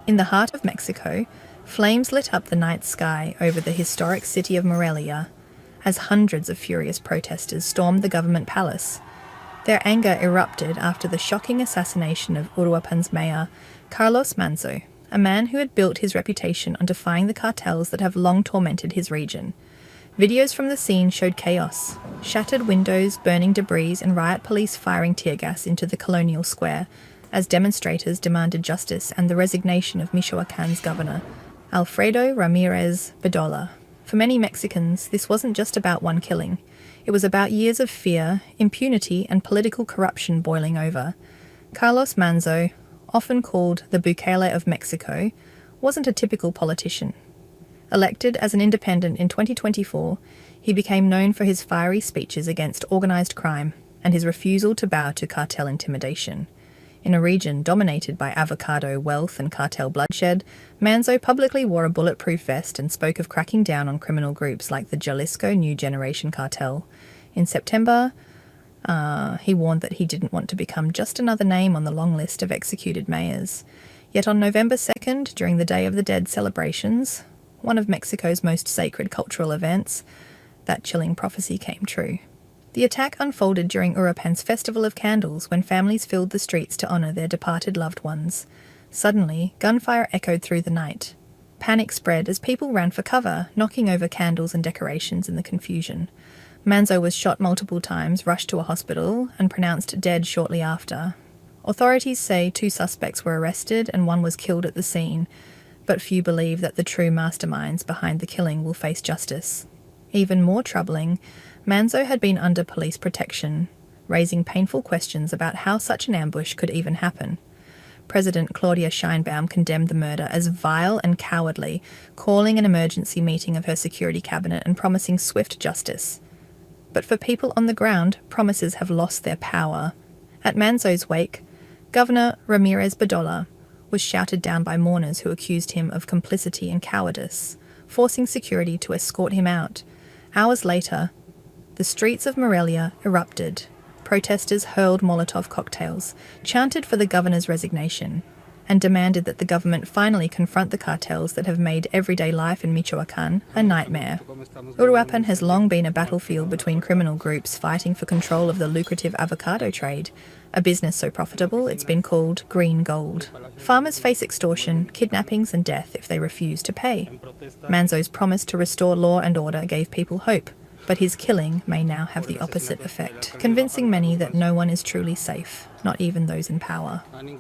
In the heart of Mexico, flames lit up the night sky over the historic city of Morelia as hundreds of furious protesters stormed the government palace. Their anger erupted after the shocking assassination of Uruapan's mayor, Carlos Manzo, a man who had built his reputation on defying the cartels that have long tormented his region. Videos from the scene showed chaos: shattered windows, burning debris, and riot police firing tear gas into the colonial square as demonstrators demanded justice and the resignation of Michoacán's governor, Alfredo Ramirez Bedolla. For many Mexicans, this wasn't just about one killing. It was about years of fear, impunity, and political corruption boiling over. Carlos Manzo, often called the Bukele of Mexico, wasn't a typical politician. Elected as an independent in 2024, he became known for his fiery speeches against organized crime and his refusal to bow to cartel intimidation. In a region dominated by avocado wealth and cartel bloodshed, Manzo publicly wore a bulletproof vest and spoke of cracking down on criminal groups like the Jalisco New Generation cartel. In September, he warned that he didn't want to become just another name on the long list of executed mayors. Yet on November 2nd, during the Day of the Dead celebrations, one of Mexico's most sacred cultural events, that chilling prophecy came true. The attack unfolded during Uruapan's Festival of Candles, when families filled the streets to honor their departed loved ones. Suddenly, gunfire echoed through the night. Panic spread as people ran for cover, knocking over candles and decorations in the confusion. Manzo was shot multiple times, rushed to a hospital, and pronounced dead shortly after. Authorities say 2 suspects were arrested and 1 was killed at the scene, but few believe that the true masterminds behind the killing will face justice. Even more troubling, Manzo had been under police protection, raising painful questions about how such an ambush could even happen. President Claudia Sheinbaum condemned the murder as vile and cowardly, calling an emergency meeting of her security cabinet and promising swift justice. But for people on the ground, promises have lost their power. At Manzo's wake, Governor Ramirez Bedolla was shouted down by mourners who accused him of complicity and cowardice, forcing security to escort him out. Hours later, the streets of Morelia erupted. Protesters hurled Molotov cocktails, chanted for the governor's resignation, and demanded that the government finally confront the cartels that have made everyday life in Michoacán a nightmare. Uruapan has long been a battlefield between criminal groups fighting for control of the lucrative avocado trade, a business so profitable it's been called green gold. Farmers face extortion, kidnappings, and death if they refuse to pay. Manzo's promise to restore law and order gave people hope, but his killing may now have the opposite effect, convincing many that no one is truly safe, not even those in power.